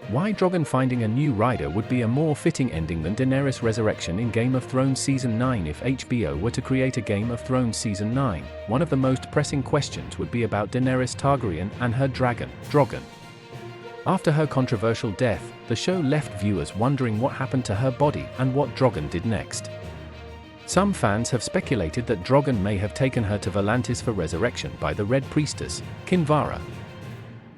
Why Drogon finding a new rider would be a more fitting ending than Daenerys' resurrection in Game of Thrones Season 9. If HBO were to create a Game of Thrones Season 9, one of the most pressing questions would be about Daenerys Targaryen and her dragon, Drogon. After her controversial death, the show left viewers wondering what happened to her body and what Drogon did next. Some fans have speculated that Drogon may have taken her to Volantis for resurrection by the Red Priestess, Kinvara.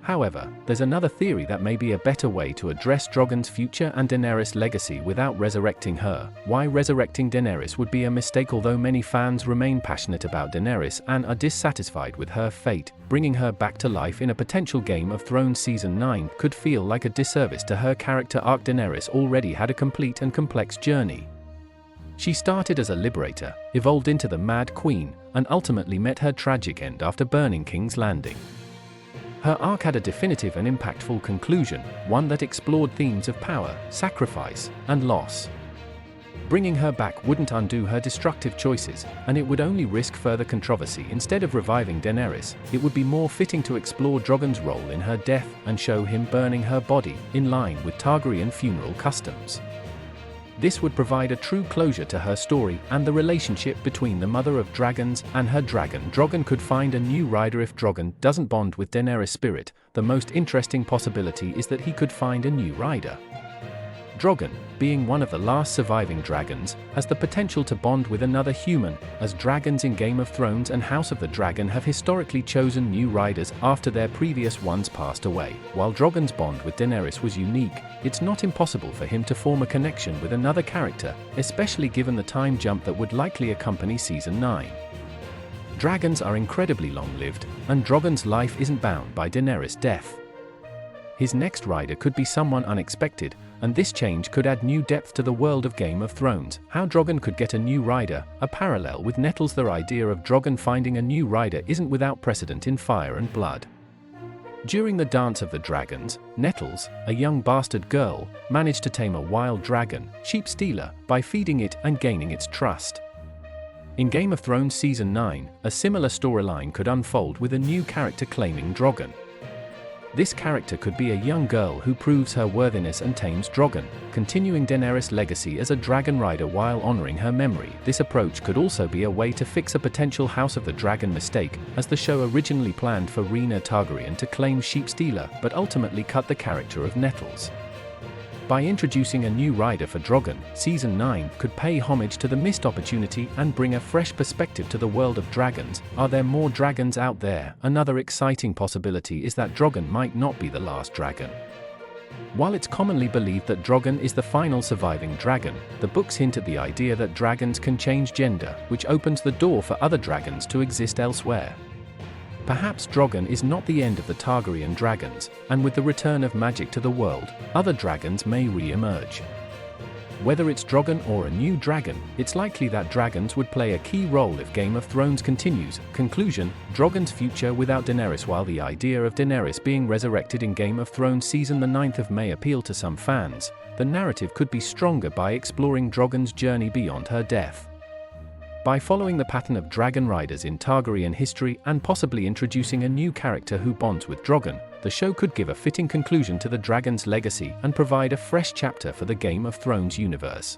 However, there's another theory that may be a better way to address Drogon's future and Daenerys' legacy without resurrecting her. Why resurrecting Daenerys would be a mistake. Although many fans remain passionate about Daenerys and are dissatisfied with her fate, bringing her back to life in a potential Game of Thrones Season 9 could feel like a disservice to her character arc. Daenerys already had a complete and complex journey. She started as a liberator, evolved into the Mad Queen, and ultimately met her tragic end after burning King's Landing. Her arc had a definitive and impactful conclusion, one that explored themes of power, sacrifice, and loss. Bringing her back wouldn't undo her destructive choices, and it would only risk further controversy. Instead of reviving Daenerys, it would be more fitting to explore Drogon's role in her death and show him burning her body, in line with Targaryen funeral customs. This would provide a true closure to her story and the relationship between the Mother of Dragons and her dragon. Drogon could find a new rider if Drogon doesn't bond with Daenerys' spirit. The most interesting possibility is that he could find a new rider. Drogon, being one of the last surviving dragons, has the potential to bond with another human, as dragons in Game of Thrones and House of the Dragon have historically chosen new riders after their previous ones passed away. While Drogon's bond with Daenerys was unique, it's not impossible for him to form a connection with another character, especially given the time jump that would likely accompany Season 9. Dragons are incredibly long-lived, and Drogon's life isn't bound by Daenerys' death. His next rider could be someone unexpected, and this change could add new depth to the world of Game of Thrones. How Drogon could get a new rider, a parallel with Nettles. The idea of Drogon finding a new rider isn't without precedent in Fire and Blood. During the Dance of the Dragons, Nettles, a young bastard girl, managed to tame a wild dragon, Sheep Stealer, by feeding it and gaining its trust. In Game of Thrones Season 9, a similar storyline could unfold with a new character claiming Drogon. This character could be a young girl who proves her worthiness and tames Drogon, continuing Daenerys' legacy as a dragon rider while honoring her memory. This approach could also be a way to fix a potential House of the Dragon mistake, as the show originally planned for Rhaena Targaryen to claim Sheep Stealer but ultimately cut the character of Nettles. By introducing a new rider for Drogon, Season 9 could pay homage to the missed opportunity and bring a fresh perspective to the world of dragons. Are there more dragons out there? Another exciting possibility is that Drogon might not be the last dragon. While it's commonly believed that Drogon is the final surviving dragon, the books hint at the idea that dragons can change gender, which opens the door for other dragons to exist elsewhere. Perhaps Drogon is not the end of the Targaryen dragons, and with the return of magic to the world, other dragons may re-emerge. Whether it's Drogon or a new dragon, it's likely that dragons would play a key role if Game of Thrones continues. Conclusion: Drogon's future without Daenerys. While the idea of Daenerys being resurrected in Game of Thrones Season 9 may appeal to some fans, the narrative could be stronger by exploring Drogon's journey beyond her death. By following the pattern of dragon riders in Targaryen history and possibly introducing a new character who bonds with Drogon, the show could give a fitting conclusion to the dragon's legacy and provide a fresh chapter for the Game of Thrones universe.